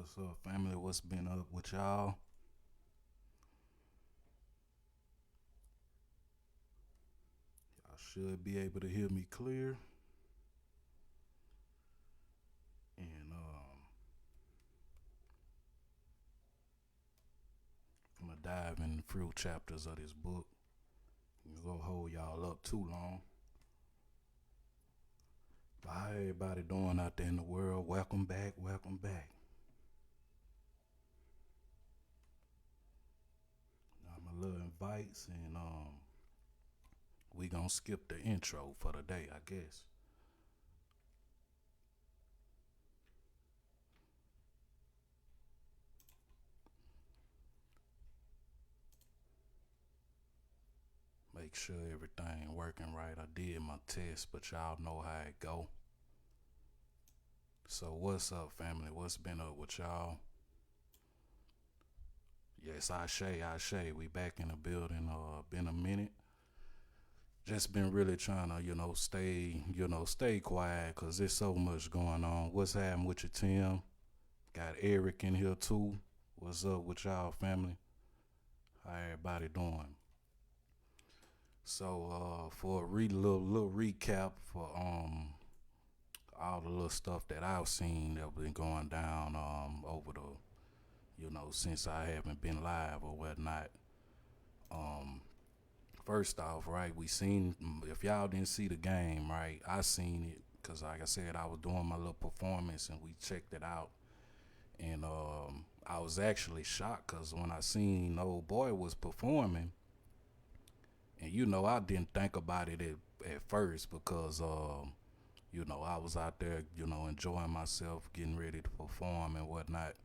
What's up, family? What's been up with y'all? Y'all should be able to hear me clear. And I'm gonna dive in the few chapters of this book. I'm gonna hold y'all up too long. But how everybody doing out there in the world? Welcome back. Welcome back. I'm a little invites, and we gonna skip the intro for the day, I guess. Make sure everything working right. I did my test, but y'all know how it go. So what's up, family? What's been up with y'all? Yes, I Shay. We back in the building. Been a minute. Just been really trying to, stay quiet because there's so much going on. What's happening with your team? Got Eric in here too. What's up with y'all, family? How everybody doing? So, for a little recap for all the little stuff that I've seen that been going down over the since I haven't been live or whatnot. Um, First off, right, we seen, if y'all didn't see the game, right, I seen it because, like I said, I was doing my little performance and we checked it out. And I was actually shocked because when I seen old boy was performing, and I didn't think about it at first because, I was out there, enjoying myself, getting ready to perform and whatnot.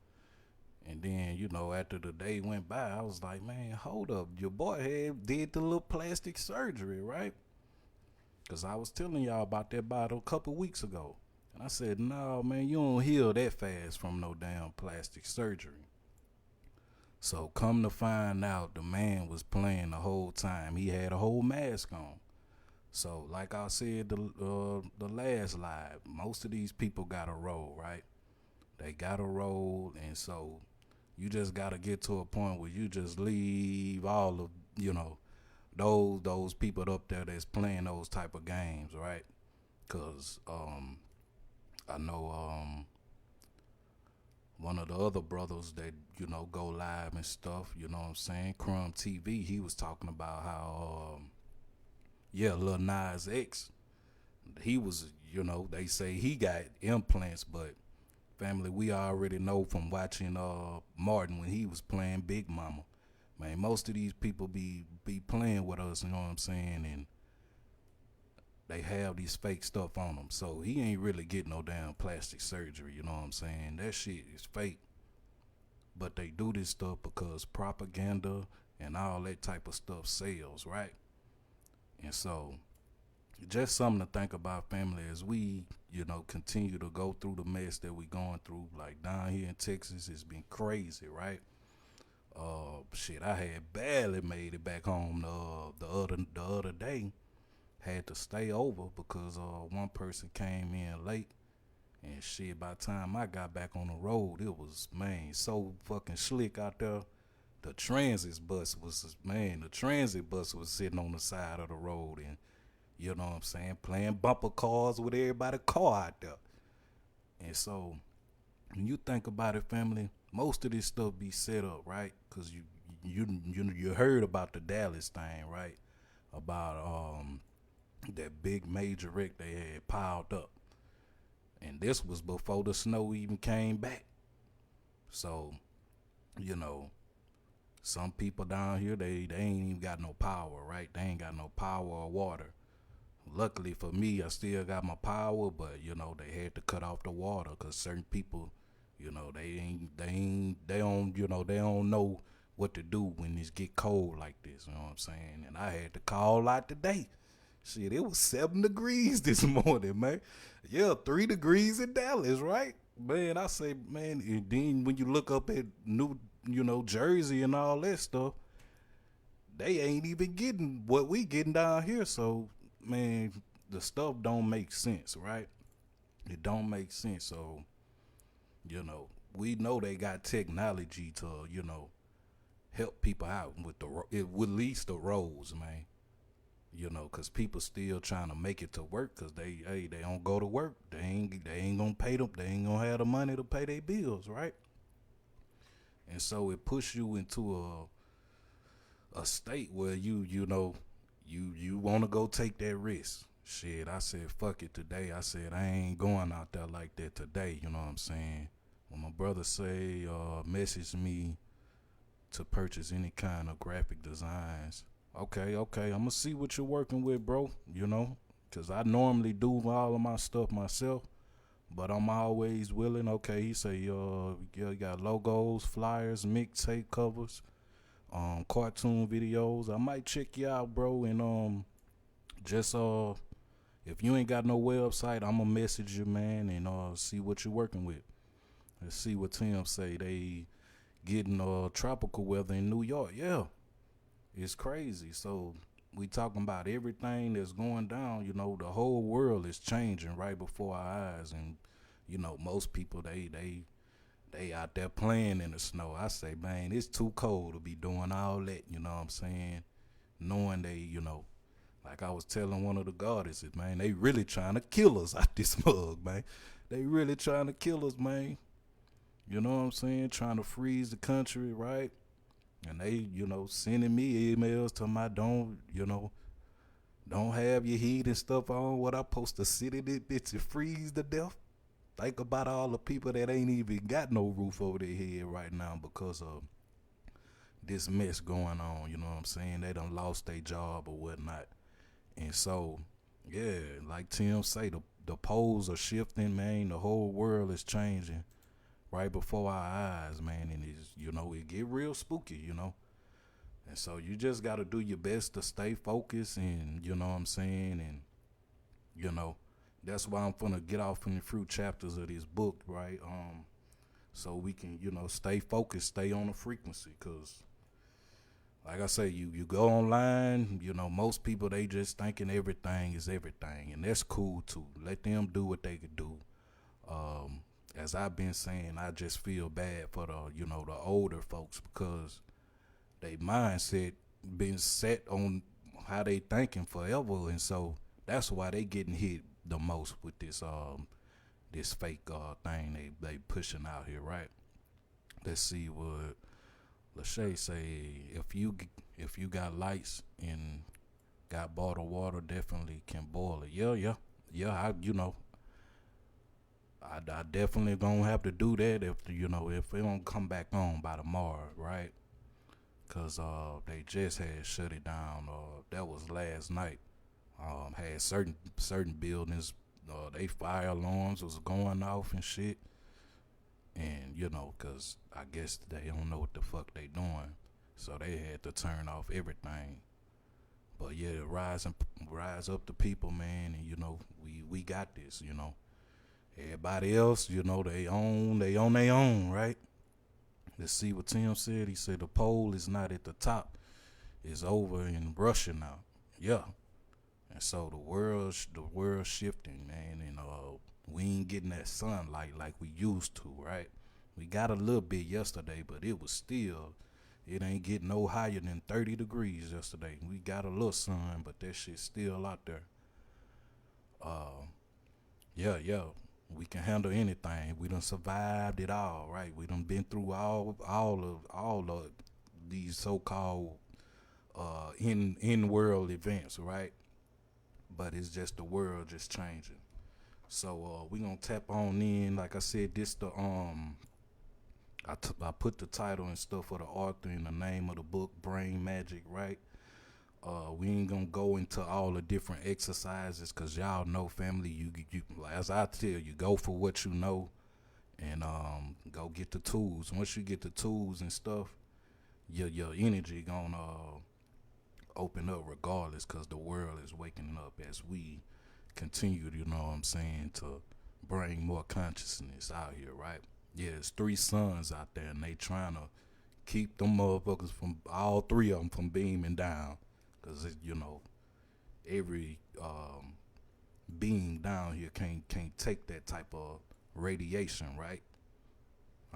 And then, after the day went by, I was like, man, hold up. Your boy had did the little plastic surgery, right? Because I was telling y'all about that bottle a couple weeks ago. And I said, no, man, you don't heal that fast from no damn plastic surgery. So come to find out, the man was playing the whole time. He had a whole mask on. So, like I said, the last live, most of these people got a role, right? They got a role, and so you just gotta get to a point where you just leave all of those people up there that's playing those type of games, right? Cause I know one of the other brothers that go live and stuff. You know what I'm saying? Crumb TV. He was talking about how yeah, Lil Nas X. He was they say he got implants, but family, we already know from watching Martin when he was playing Big Mama. Man, most of these people be playing with us, you know what I'm saying, and they have these fake stuff on them. So he ain't really getting no damn plastic surgery, you know what I'm saying? That shit is fake. But they do this stuff because propaganda and all that type of stuff sells, right? And so just something to think about, family, as we, continue to go through the mess that we going through. Like down here in Texas, it's been crazy, right? Shit, I had barely made it back home the other day. Had to stay over because one person came in late, and shit. By the time I got back on the road, it was, man, so fucking slick out there. The transit bus was sitting on the side of the road, and you know what I'm saying, playing bumper cars with everybody car out there. And so when you think about it, family, most of this stuff be set up, right? Cause you heard about the Dallas thing, right? About that big major wreck they had piled up, and this was before the snow even came back. So you know, some people down here they ain't even got no power, right? They ain't got no power or water. Luckily for me, I still got my power, but they had to cut off the water because certain people, they don't know what to do when it get cold like this. You know what I'm saying? And I had to call out today. Shit, it was 7 degrees this morning, man. Yeah, 3 degrees in Dallas, right? Man, I say, man, and then when you look up at New, Jersey and all that stuff, they ain't even getting what we getting down here. So, man, the stuff don't make sense, right? It don't make sense. So, you know, we know they got technology to, help people out with with at least the roads, man. Cause people still trying to make it to work, cause they don't go to work. They ain't gonna pay them. They ain't gonna have the money to pay their bills, right? And so it push you into a state where you want to go take that risk. Shit, I said fuck it today. I said I ain't going out there like that today. You know what I'm saying? When my brother say message me to purchase any kind of graphic designs, okay, I'm gonna see what you're working with, bro. Cause I normally do all of my stuff myself, but I'm always willing. Okay, he say, you got logos, flyers, mixtape covers, cartoon videos. I might check you out, bro, and just if you ain't got no website, I'ma message you, man, and see what you're working with. Let's see what Tim say. They getting tropical weather in New York. Yeah, it's crazy. So we talking about everything that's going down. The whole world is changing right before our eyes, and most people they out there playing in the snow. I say, man, it's too cold to be doing all that. You know what I'm saying? Knowing like I was telling one of the goddesses, man, they really trying to kill us out this mug, man. They really trying to kill us, man. You know what I'm saying? Trying to freeze the country, right? And they, sending me emails to my don't have your heat and stuff on. What I supposed to sit in it, bitch, and freeze to death? Think about all the people that ain't even got no roof over their head right now because of this mess going on. You know what I'm saying? They done lost their job or whatnot. And so, yeah, like Tim say, the poles are shifting, man. The whole world is changing right before our eyes, man. And it get real spooky, And so you just got to do your best to stay focused, and you know what I'm saying, and that's why I'm gonna get off in the few chapters of this book, right? So we can stay focused, stay on the frequency, cause like I say, you go online, most people they just thinking everything is everything, and that's cool too. Let them do what they could do. As I've been saying, I just feel bad for the older folks because they mindset been set on how they thinking forever, and so that's why they getting hit the most with this fake thing they pushing out here, right? Let's see what Lachey say. If you got lights and got bottled water, definitely can boil it. Yeah. I definitely gonna have to do that if it don't come back on by tomorrow, right? Cause they just had shut it down. That was last night. Had certain buildings, they fire alarms was going off and shit, and cause I guess they don't know what the fuck they doing, so they had to turn off everything. But yeah, rise up the people, man, and we got this. Everybody else, they on their own, right? Let's see what Tim said. He said the pole is not at the top; it's over in Russia now. Yeah, and so the world's shifting, man, and we ain't getting that sunlight like we used to, right? We got a little bit yesterday, but it ain't getting no higher than 30 degrees yesterday. We got a little sun, but that shit's still out there. Yeah, we can handle anything. We done survived it all, right? We done been through all of these so-called in world events, right? But it's just the world just changing. So we gonna tap on in. Like I said, this I put the title and stuff for the author and the name of the book, Brain Magic, right? We ain't gonna go into all the different exercises because y'all know, family. You as I tell you, go for what you know, and go get the tools. Once you get the tools and stuff, your energy gonna open up regardless, because the world is waking up as we continue. You know what I'm saying, to bring more consciousness out here, right? Yeah, it's 3 suns out there, and they trying to keep them motherfuckers from all 3 of them from beaming down. Cause every being down here can't take that type of radiation, right?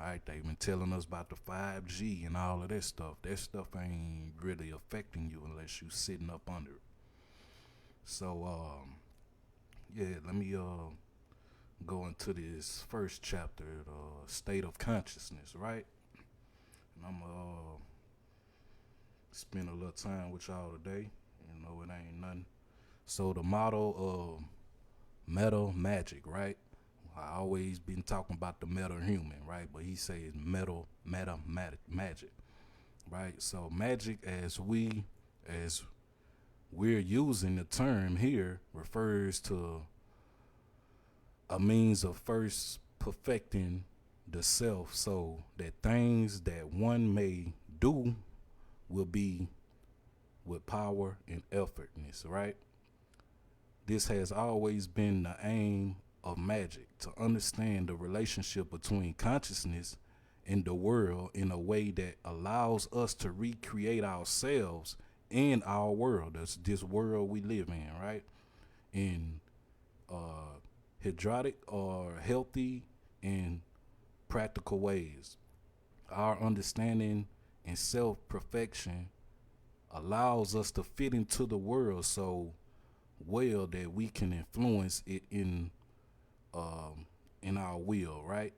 Right? They've been telling us about the 5G and all of that stuff. That stuff ain't really affecting you unless you sitting up under it. So, yeah, let me go into this first chapter, the state of consciousness, right? And I'm spend a little time with y'all today. You know, it ain't nothing. So the motto of meta magic, right? I always been talking about the meta human, right? But he says meta magic, right? So magic, as we're using the term here, refers to a means of first perfecting the self, so that things that one may do will be with power and effortness, right? This has always been the aim of magic, to understand the relationship between consciousness and the world in a way that allows us to recreate ourselves in our world. That's this world we live in, right? In hydraulic or healthy and practical ways. Our understanding and self perfection allows us to fit into the world so well that we can influence it in our will, right?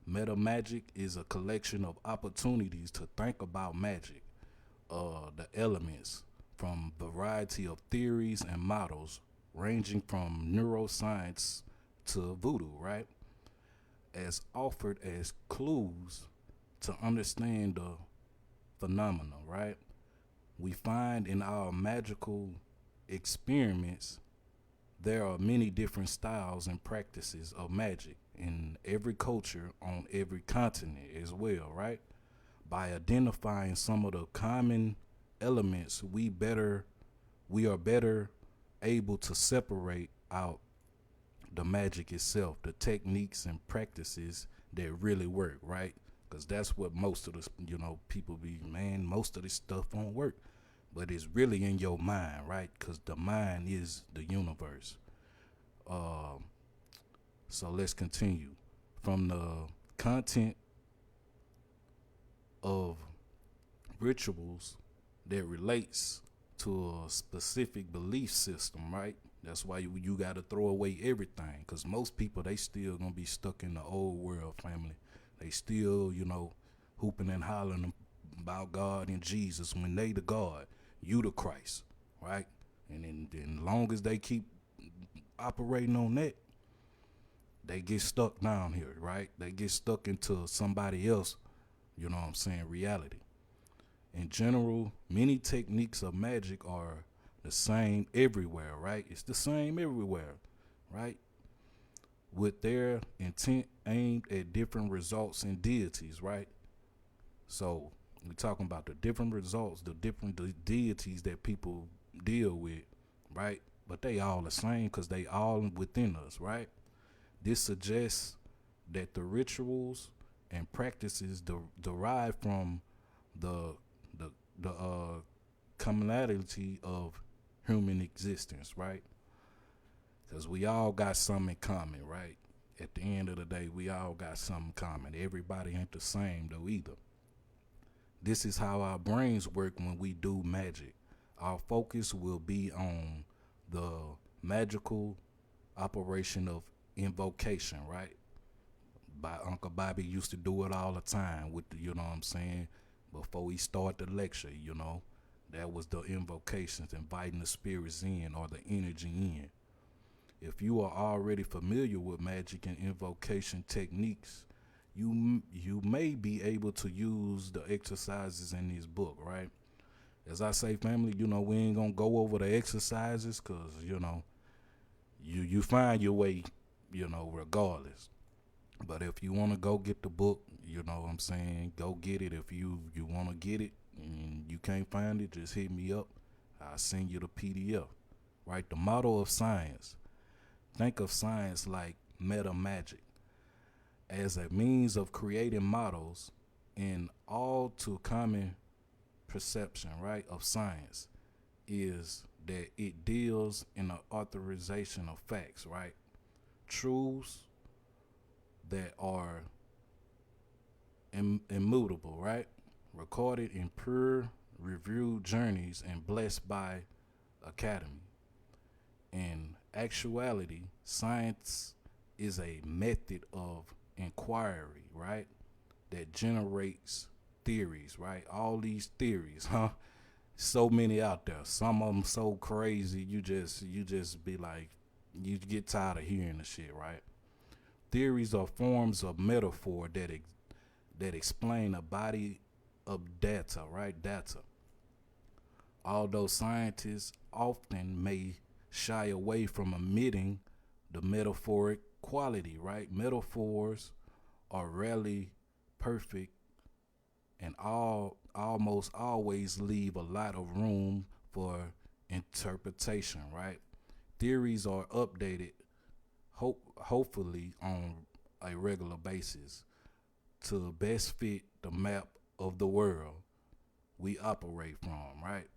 Meta magic is a collection of opportunities to think about magic, the elements from variety of theories and models ranging from neuroscience to voodoo, right? As offered as clues to understand the phenomena, right? We find in our magical experiments there are many different styles and practices of magic in every culture on every continent as well, right? By identifying some of the common elements, we are better able to separate out the magic itself, the techniques and practices that really work, right? Because that's what most of the people be, man, most of this stuff won't work, but it's really in your mind, right? Because the mind is the universe. So let's continue from the content of rituals that relates to a specific belief system, right? That's why you got to throw away everything, because most people, they still gonna be stuck in the old world, family. They still, hooping and hollering about God and Jesus when they the God, you the Christ, right? And then long as they keep operating on that, they get stuck down here, right? They get stuck into somebody else, reality. In general, many techniques of magic are the same everywhere, right? It's the same everywhere, right? With their intent aimed at different results and deities, right? So we're talking about the different results, the different deities that people deal with, right? But they all the same because they all within us, right? This suggests that the rituals and practices derive from the commonality of human existence, right? Because we all got something in common, right? At the end of the day, we all got something in common. Everybody ain't the same though either. This is how our brains work when we do magic. Our focus will be on the magical operation of invocation, right? Uncle Bobby used to do it all the time with the, before he started the lecture, that was the invocations, inviting the spirits in or the energy in. If you are already familiar with magic and invocation techniques, you may be able to use the exercises in this book, right? As I say, family, we ain't gonna go over the exercises because, you find your way, regardless. But if you want to go get the book, go get it. If you want to get it and you can't find it, just hit me up. I'll send you the PDF, right? The motto of science. Think of science like meta magic as a means of creating models in all too common perception, right, of science is that it deals in the authorization of facts, right? Truths that are immutable, right? Recorded in peer reviewed journeys and blessed by Academy. In actuality, science is a method of inquiry, right? That generates theories, right? All these theories, huh? So many out there. Some of them so crazy, you just be like, you get tired of hearing the shit, right? Theories are forms of metaphor that explain a body of data, right? Data. Although scientists often may shy away from admitting the metaphoric quality, right? Metaphors are rarely perfect and almost always leave a lot of room for interpretation, right? Theories are updated hopefully on a regular basis to best fit the map of the world we operate from, right?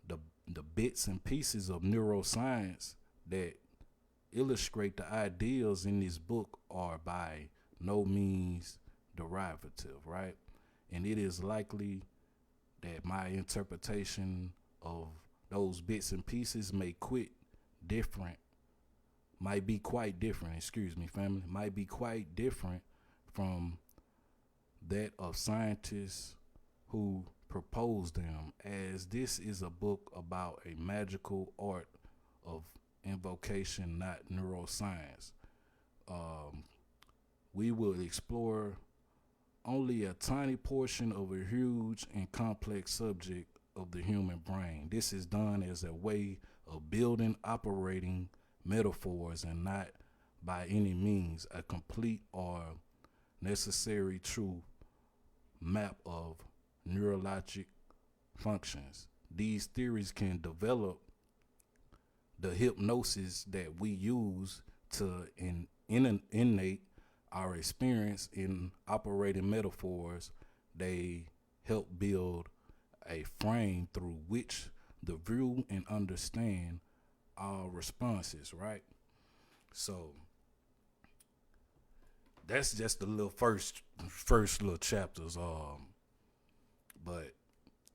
The the bits and pieces of neuroscience that illustrate the ideas in this book are by no means derivative, right? And it is likely that my interpretation of those bits and pieces different, might be quite different, excuse me, family, might be quite different from that of scientists who propose them, as this is a book about a magical art of invocation, not neuroscience. Um, we will explore only a tiny portion of a huge and complex subject of the human brain. This is done as a way of building operating metaphors and not by any means a complete or necessary true map of neurologic functions. These theories can develop the hypnosis that we use to innate our experience in operating metaphors. They help build a frame through which the view and understand our responses, right? So that's just the little first little chapters. But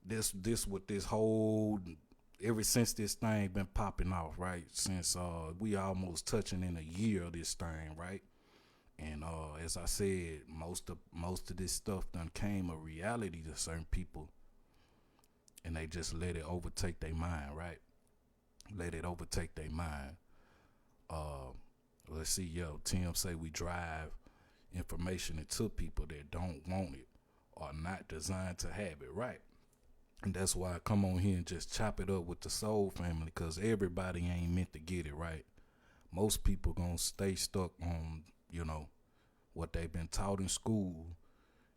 this with this whole ever since this thing been popping off, right? Since we almost touching in a year of this thing, right? And as I said, most of this stuff done came a reality to certain people, and they just let it overtake their mind, right? Let it overtake their mind. Uh, let's see, yo, Tim say we drive information into people that don't want it or not designed to have it, right? And that's why I come on here and just chop it up with the soul family, because everybody ain't meant to get it, right? Most people gonna stay stuck on, what they've been taught in school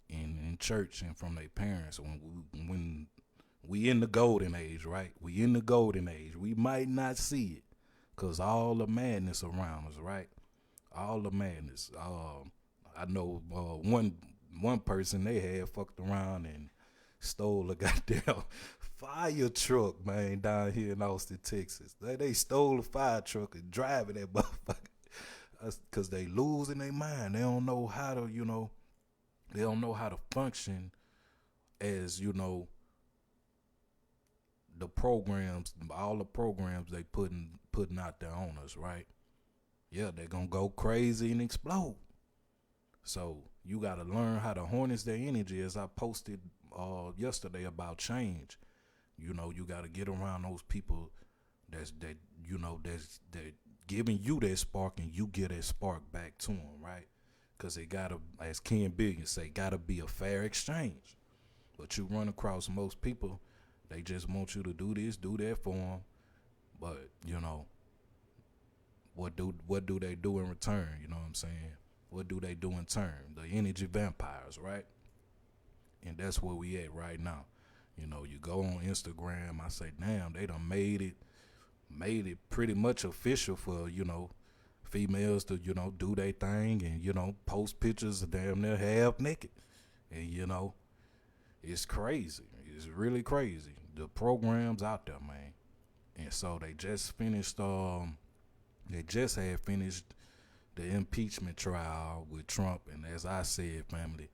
and in church and from their parents. When we in the golden age, right? We in the golden age. We might not see it because all the madness around us, right? All the madness. I know one person they had fucked around and stole a goddamn fire truck, man, down here in Austin, Texas. They stole a fire truck and driving that motherfucker. Because they losing their mind. They don't know how to, they don't know how to function as, the programs, all the programs they putting out there on us, right? Yeah, they're gonna go crazy and explode. So you gotta learn how to harness their energy, as I posted yesterday about change. You gotta get around those people that giving you that spark, and you get that spark back to them, right? Because it gotta, as Ken Billion say, gotta be a fair exchange. But you run across most people, they just want you to do this, do that for them. But what do they do in return? You know what I'm saying? What do they do in turn? The energy vampires, right? And that's where we at right now. You go on Instagram, I say, damn, they done made it pretty much official for, females to, do their thing and, post pictures of damn near half naked. And, it's crazy. It's really crazy. The programs out there, man. And so they just had finished the impeachment trial with Trump. And as I said, family,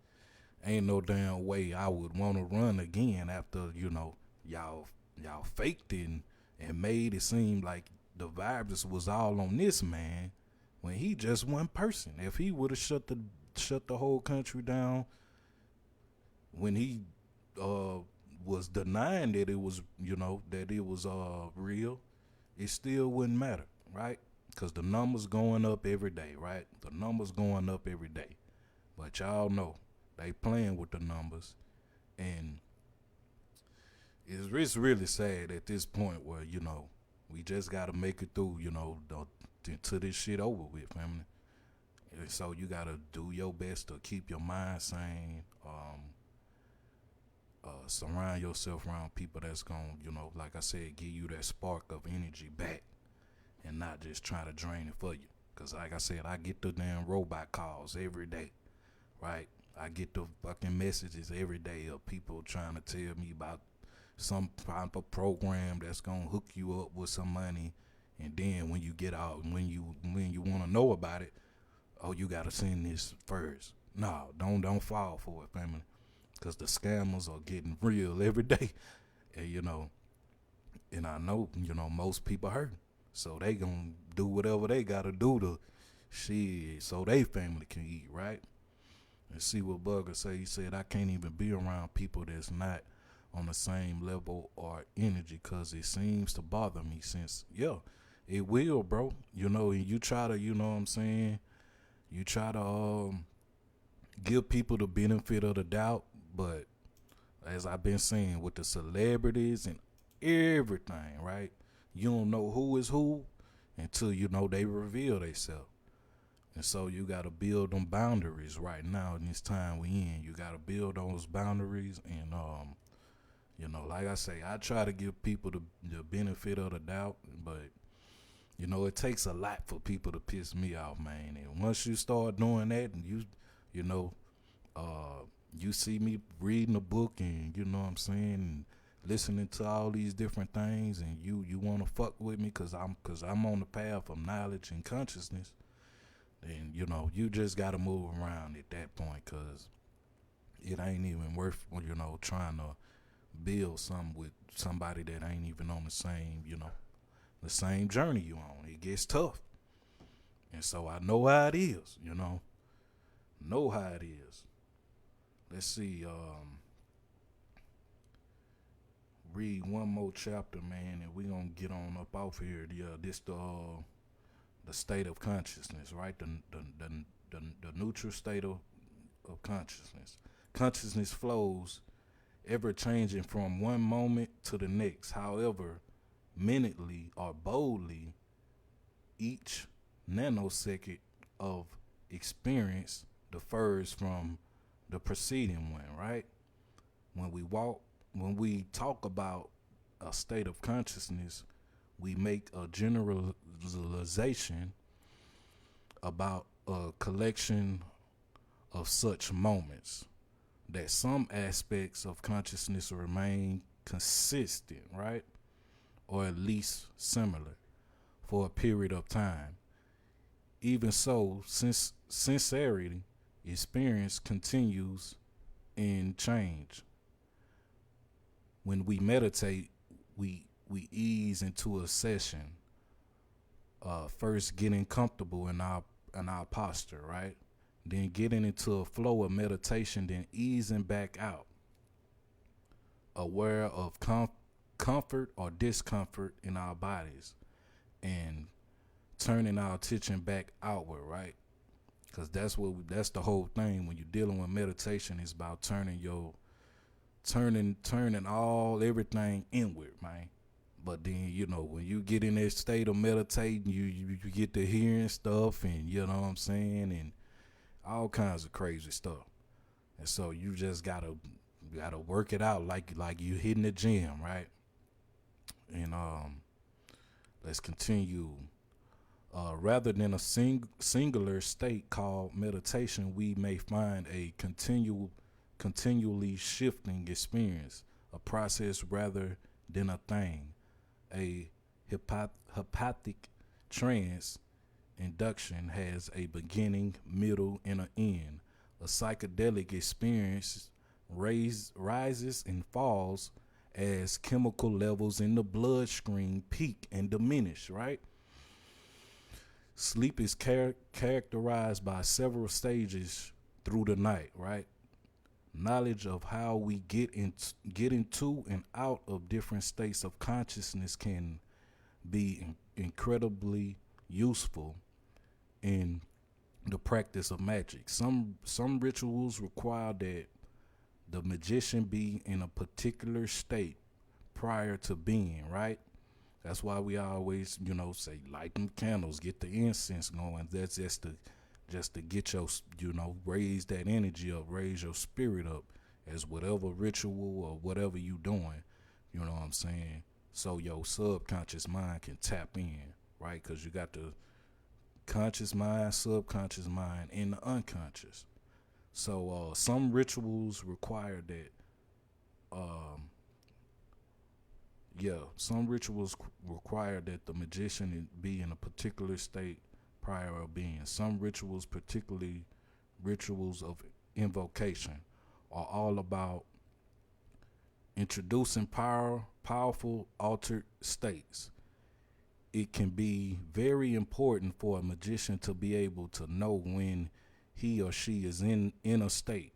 ain't no damn way I would want to run again after, y'all faked it and made it seem like the vibes was all on this man when he just one person. If he would have shut the whole country down when he was denying that it was, real, it still wouldn't matter, right? Because the numbers going up every day, right? The numbers going up every day. But y'all know they playing with the numbers, and it's really sad at this point where we just gotta make it through, to this shit over with, family. And so you gotta do your best to keep your mind sane. Surround yourself around people that's gonna, like I said, give you that spark of energy back, and not just trying to drain it for you. Cause like I said, I get the damn robot calls every day, right? I get the fucking messages every day of people trying to tell me about some type of program that's gonna hook you up with some money, and then when you get out and when you want to know about it, oh, you gotta send this first. No, don't fall for it, family, because the scammers are getting real every day, and and I know most people hurt, so they gonna do whatever they gotta do to shit so they family can eat, right? And see what Bugger say. He said, I can't even be around people that's not on the same level or energy because it seems to bother me since, it will, bro. And you try to, you know what I'm saying? You try to give people the benefit of the doubt, but as I've been saying, with the celebrities and everything, right? You don't know who is who until they reveal themselves. And so you got to build them boundaries right now in this time we in. You got to build those boundaries. And, like I say, I try to give people the benefit of the doubt. But, it takes a lot for people to piss me off, man. And once you start doing that and you see me reading a book and, you know what I'm saying, and listening to all these different things, and you want to fuck with me because I'm on the path of knowledge and consciousness, then you just gotta move around at that point, cause it ain't even worth trying to build something with somebody that ain't even on the same journey you on. It gets tough, and so I know how it is. Know how it is. Let's see. Read one more chapter, man, and we gonna get on up off here. This the state of consciousness, right? The neutral state of consciousness. Consciousness flows ever changing from one moment to the next. However, minutely or boldly, each nanosecond of experience differs from the preceding one, right? When we talk about a state of consciousness, we make a generalization about a collection of such moments that some aspects of consciousness remain consistent, right? Or at least similar for a period of time. Even so, since sincerity experience continues in change. When we meditate, we ease into a session, first getting comfortable in our posture, right? Then getting into a flow of meditation, then easing back out, aware of comfort or discomfort in our bodies, and turning our attention back outward, right? Because that's the whole thing when you're dealing with meditation. Is about turning everything inward, man. But then, when you get in that state of meditating, you get to hearing stuff, and you know what I'm saying, and all kinds of crazy stuff. And so you just gotta work it out like you hitting the gym, right? And let's continue. Rather than a singular state called meditation, we may find a continually shifting experience, a process rather than a thing. A hypnotic trance induction has a beginning, middle, and an end, A psychedelic experience rises and falls as chemical levels in the bloodstream peak and diminish, right? Sleep is characterized by several stages through the night, right? Knowledge of how we get into and out of different states of consciousness can be incredibly useful in the practice of magic. Some rituals require that the magician be in a particular state prior to being, right? That's why we always, say light them candles, get the incense going. That's just to get your, raise that energy up, raise your spirit up as whatever ritual or whatever you doing, you know what I'm saying? So your subconscious mind can tap in, right? Because you got the conscious mind, subconscious mind, and the unconscious. So some rituals require that, um, some rituals require that the magician be in a particular state prior of being. Some rituals, particularly rituals of invocation, are all about introducing powerful altered states. It can be very important for a magician to be able to know when he or she is in a state,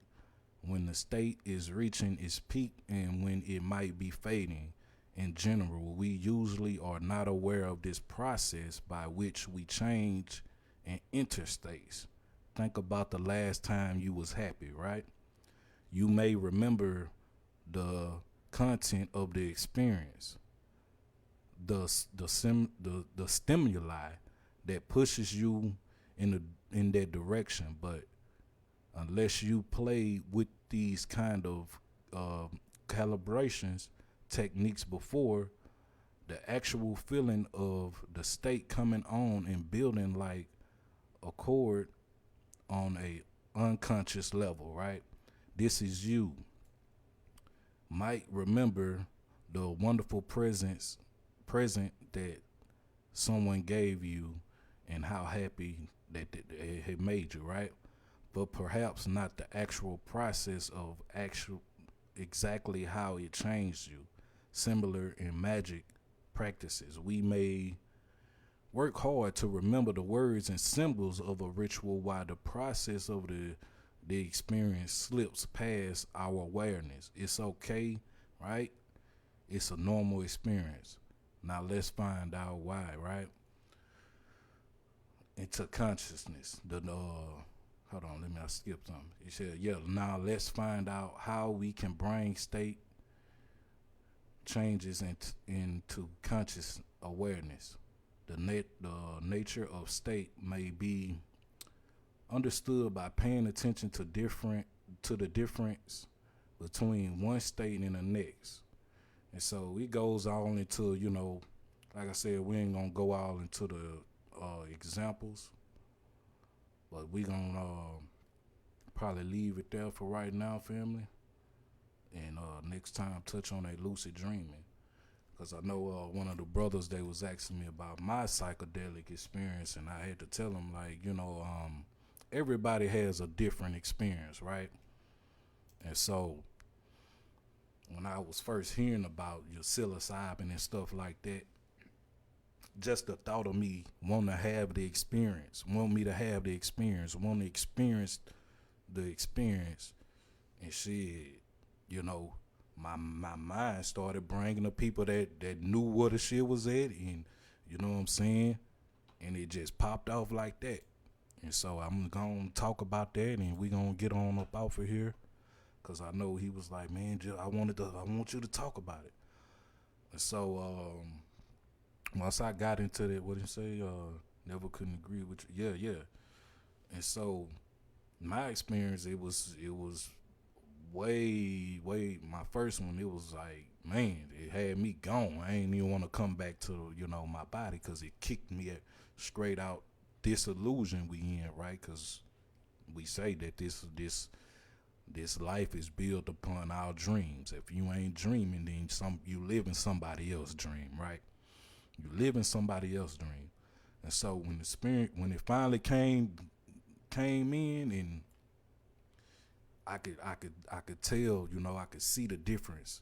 when the state is reaching its peak and when it might be fading. In general, we usually are not aware of this process by which we change and enter states. Think about the last time you was happy, right? You may remember the content of the experience, the stimuli that pushes you in that direction. But unless you play with these kind of calibrations techniques before, the actual feeling of the state coming on and building like a chord on a unconscious level, right? This is you. Might remember the wonderful present that someone gave you and how happy that it had made you, right? But perhaps not the actual process of exactly how it changed you. Similar in magic practices, we may work hard to remember the words and symbols of a ritual while the process of the experience slips past our awareness. It's okay, right? It's a normal experience. Now let's find out why, right? Into consciousness. Hold on, let me skip something. He said, yeah, now let's find out how we can bring state changes into conscious awareness. The nature of state may be understood by paying attention to the difference between one state and the next. And so it goes on into, like I said, we ain't gonna go all into the examples, but we gonna probably leave it there for right now, family. And next time, touch on a lucid dreaming. Because I know one of the brothers, they was asking me about my psychedelic experience, and I had to tell them, like, everybody has a different experience, right? And so when I was first hearing about your psilocybin and stuff like that, just the thought of me wanting to have the experience, want me to have the experience, want to experience the experience, and shit, my mind started bringing the people that knew where the shit was at, and you know what I'm saying, and it just popped off like that. And so I'm gonna talk about that, and we gonna get on up off of here, cause I know he was like, man, I want you to talk about it. And so once I got into that, what did he say? Never couldn't agree with you. Yeah. And so my experience, it was way my first one. It was like, man, it had me gone. I ain't even want to come back to my body, because it kicked me straight out this illusion we in, right? Because we say that this life is built upon our dreams. If you ain't dreaming, then you live in somebody else's dream, right? You live in somebody else's dream. And so when it finally came in, and I could tell, I could see the difference.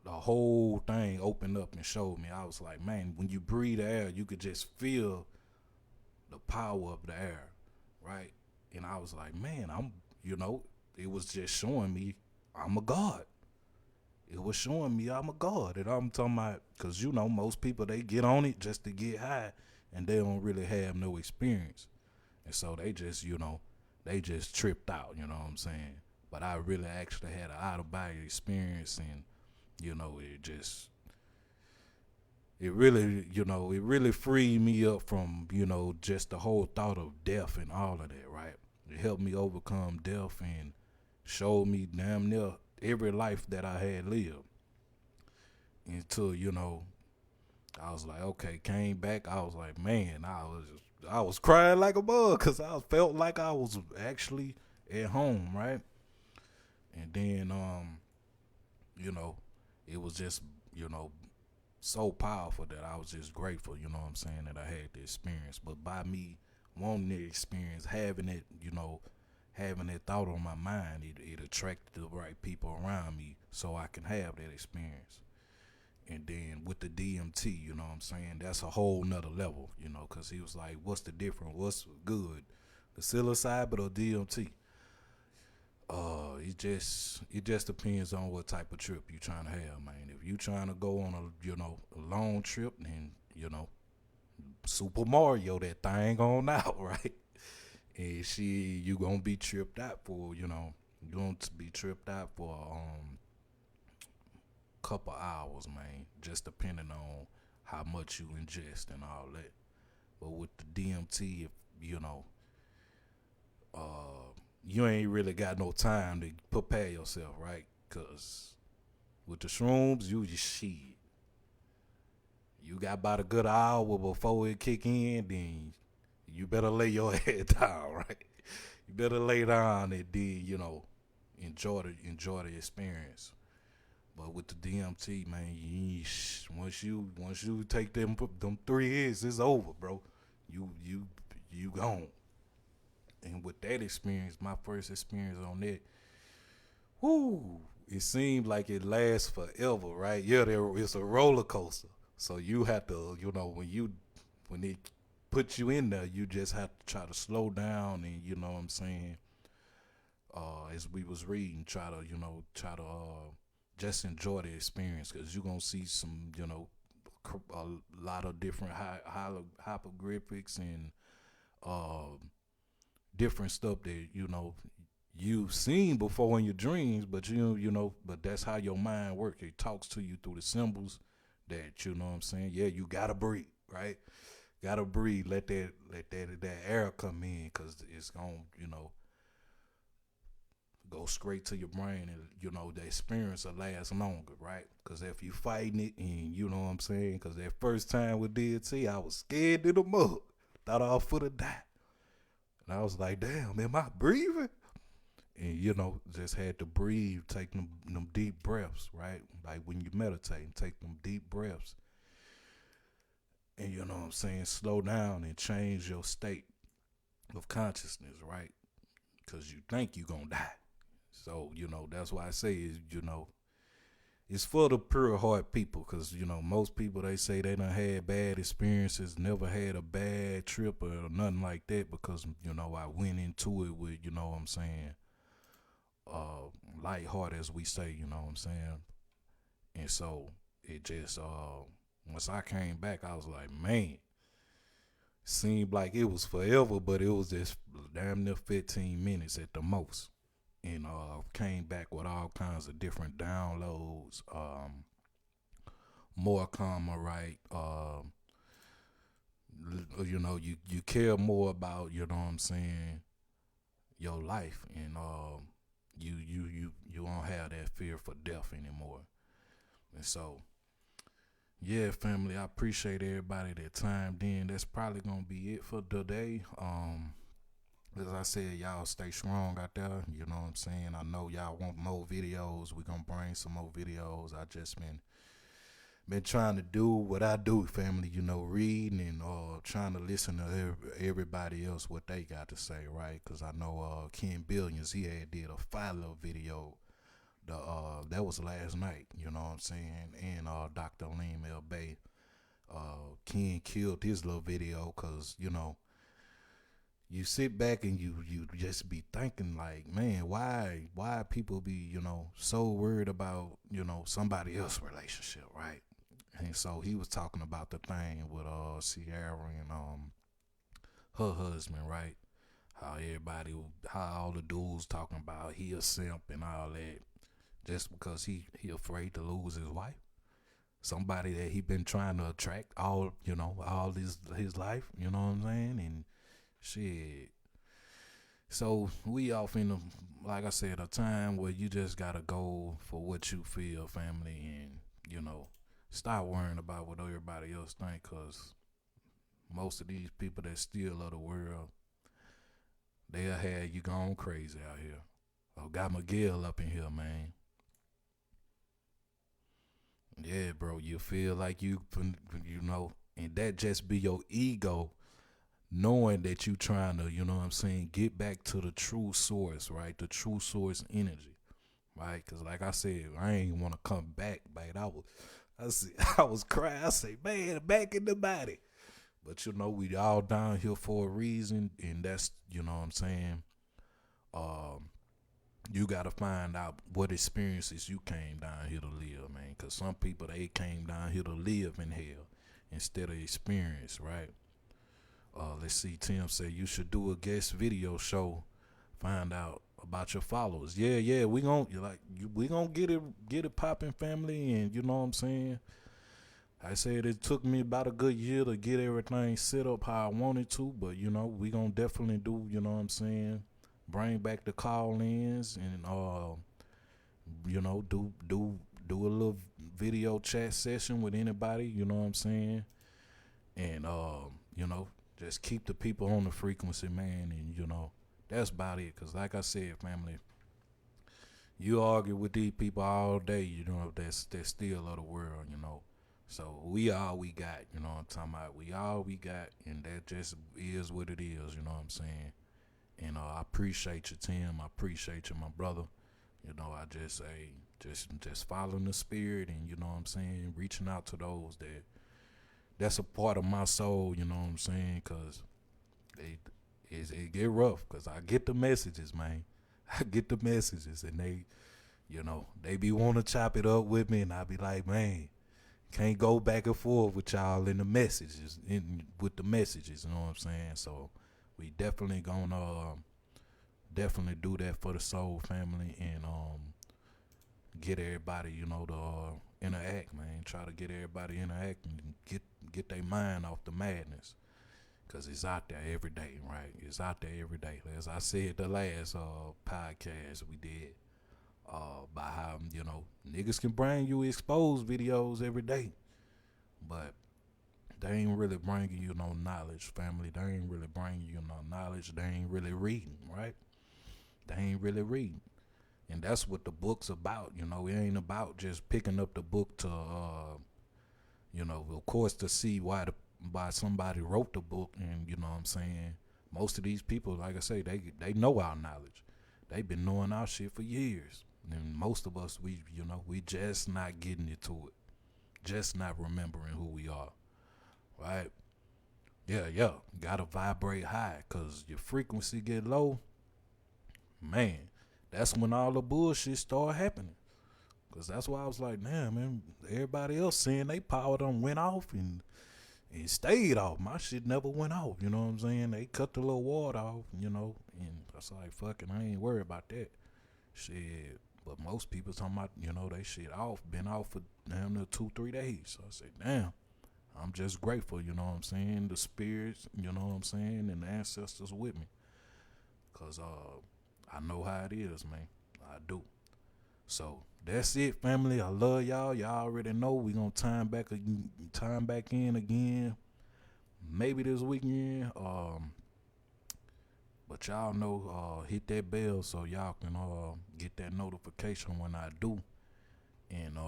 The whole thing opened up and showed me. I was like, man, when you breathe air, you could just feel the power of the air, right? And I was like, man, it was just showing me I'm a god. It was showing me I'm a god. And I'm talking about, because, most people, they get on it just to get high and they don't really have no experience. And so they just tripped out, you know what I'm saying? But I really actually had an out of body experience, and, it just, it really freed me up from, just the whole thought of death and all of that, right? It helped me overcome death and showed me damn near every life that I had lived. Until, I was like, okay, came back. I was like, man, I was crying like a bug because I felt like I was actually at home, right? And then, you know, it was just, you know, so powerful that I was just grateful, you know what I'm saying, that I had the experience. But by me wanting the experience, having it, having that thought on my mind, it attracted the right people around me so I can have that experience. And then with the DMT, you know what I'm saying, that's a whole nother level, because he was like, what's the difference? What's good? The psilocybin or DMT? It just depends on what type of trip you trying to have, man. If you trying to go on a long trip, then Super Mario that thing on out, right? And you gonna be tripped out for you gonna be tripped out for couple hours, man. Just depending on how much you ingest and all that. But with the DMT, if you ain't really got no time to prepare yourself, right? Cause with the shrooms, you just shit. You got about a good hour before it kick in, then you better lay your head down, right? You better lay down and then enjoy the experience. But with the DMT, man, once you take them 3 hits, it's over, bro. You gone. And with that experience, my first experience on that, whoo, it seemed like it lasts forever, right? Yeah, it's a roller coaster. So you have to, when it puts you in there, you just have to try to slow down and what I'm saying. As we was reading, try to just enjoy the experience because you're gonna see some, a lot of different hypoglyphics and uh, different stuff that you've seen before in your dreams, but but that's how your mind works. It talks to you through the symbols that what I'm saying. Yeah, you gotta breathe, right? Gotta breathe. Let that air come in, cause it's gonna go straight to your brain, and the experience will last longer, right? Cause if you fighting it, and what I'm saying, cause that first time with DT, I was scared to the mud. Thought I was finna die. And I was like, damn, am I breathing? And just had to breathe, take them deep breaths, right? Like when you meditate, take them deep breaths. And what I'm saying, slow down and change your state of consciousness, right? Cause you think you gonna die. So, that's why I say is, it's for the pure heart people. Cause, most people, they say they done had bad experiences, never had a bad trip or nothing like that. Because, I went into it with, what I'm saying, light heart, as we say, what I'm saying. And so it just, once I came back, I was like, man, seemed like it was forever, but it was just damn near 15 minutes at the most. And came back with all kinds of different downloads, more calmer, right? You care more about, what I'm saying, your life, and you won't have that fear for death anymore. And so, yeah, family, I appreciate everybody that timed in. That's probably gonna be it for today. As I said, y'all stay strong out there. You know what I'm saying? I know y'all want more videos. We're going to bring some more videos. I just been been trying to do what I do, family. Reading and trying to listen to everybody else what they got to say, right? Because I know Ken Billions, he had did a follow video. That was last night. You know what I'm saying? And Dr. Lean L. Bay, Ken killed his little video because you sit back and you just be thinking like, man, why people be so worried about somebody else's relationship, right? And so he was talking about the thing with Sierra and her husband, right? How all the dudes talking about he a simp and all that, just because he afraid to lose his wife, somebody that he been trying to attract all his life, you know what I'm saying? And shit. So we off in like I said, a time where you just gotta go for what you feel, family, and stop worrying about what everybody else think, cause most of these people that steal of the world, they'll have you going crazy out here. Oh, got Miguel up in here, man. Yeah, bro, you feel like and that just be your ego knowing that you trying to, what I'm saying, get back to the true source, right? The true source energy, right? Because like I said, I ain't want to come back, but I was crying. I say, man, back in the body. But we all down here for a reason, and that's, what I'm saying, you got to find out what experiences you came down here to live, man. Because some people, they came down here to live in hell instead of experience, right? Let's see, Tim say you should do a guest video show, find out about your followers. Yeah, we gonna get it popping, family, and you know what I'm saying. I said it took me about a good year to get everything set up how I wanted to, but we gonna definitely do, what I'm saying, bring back the call-ins and do a little video chat session with anybody, you know what I'm saying, and just keep the people on the frequency, man, and that's about it. Cause like I said, family, you argue with these people all day, that's still of the world, So we all we got, what I'm talking about. We all we got, and that just is what it is, you know what I'm saying. And I appreciate you, Tim. I appreciate you, my brother. I just say just following the spirit, and you know what I'm saying, reaching out to those that's a part of my soul, you know what I'm saying, because it get rough, because I get the messages, man. I get the messages, and they be want to chop it up with me, and I be like, man, can't go back and forth with y'all in the messages, with the messages, you know what I'm saying. So we definitely gonna definitely do that for the soul family, and get everybody, to interact, man. Try to get everybody interacting and get their mind off the madness, cause it's out there every day, right? It's out there every day. As I said the last podcast we did, by how niggas can bring you exposed videos every day, but they ain't really bringing you no knowledge, family. They ain't really bringing you no knowledge. They ain't really reading, right? They ain't really reading. And that's what the book's about, It ain't about just picking up the book to, of course, to see why somebody wrote the book. And, you know what I'm saying, most of these people, like I say, they know our knowledge. They've been knowing our shit for years. And most of us, we just not getting into it. Just not remembering who we are, right? Yeah. Gotta vibrate high, because your frequency get low, man. That's when all the bullshit start happening. Because that's why I was like, damn, man, everybody else saying they power done went off and stayed off. My shit never went off, you know what I'm saying? They cut the little water off, and I was like, fucking, I ain't worried about that. Shit. But most people talking about, they shit off, been off for damn near 2-3 days. So I said, damn, I'm just grateful, you know what I'm saying? The spirits, you know what I'm saying? And the ancestors with me. Because I know how it is, man. I do. So that's it, family. I love y'all. Y'all already know we gonna time back in again. Maybe this weekend. But y'all know, hit that bell so y'all can get that notification when I do. And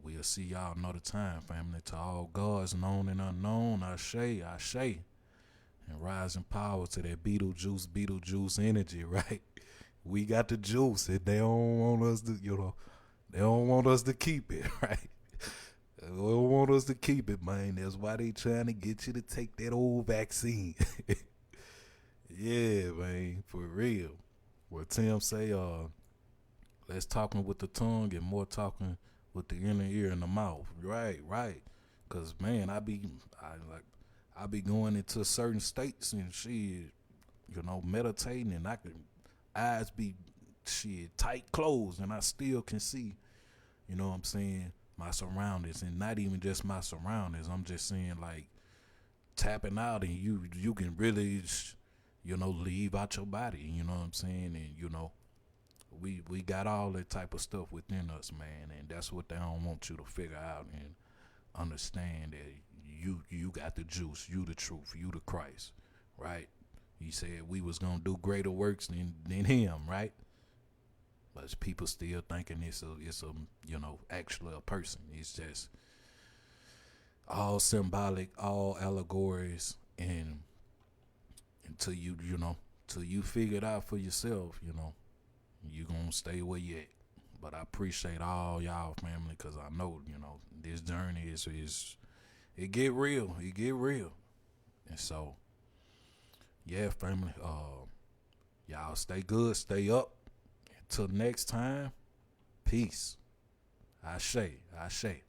we'll see y'all another time, family. To all gods known and unknown, Ashe, Ashe. And rising power to that Beetlejuice energy, right? We got the juice, and they don't want us to, they don't want us to keep it, right? They don't want us to keep it, man. That's why they trying to get you to take that old vaccine. Yeah, man, for real. What Tim say, less talking with the tongue and more talking with the inner ear and the mouth. Right, right. Cause man, I be going into certain states and shit, meditating, and I can eyes be shit tight closed and I still can see, what I'm saying, my surroundings, and not even just my surroundings. I'm just saying like tapping out, and you can really leave out your body, you know what I'm saying? And we got all that type of stuff within us, man, and that's what they don't want you to figure out and understand, that you got the juice, you the truth, you the Christ, right? He said we was gonna do greater works than him, right? But people still thinking it's a actually a person. It's just all symbolic, all allegories, and until till you figure it out for yourself, you gonna stay where you at. But I appreciate all y'all, family, because I know, this journey is it get real. It get real. And so, yeah, family, y'all stay good, stay up. Until next time, peace. Ashe, Ashe.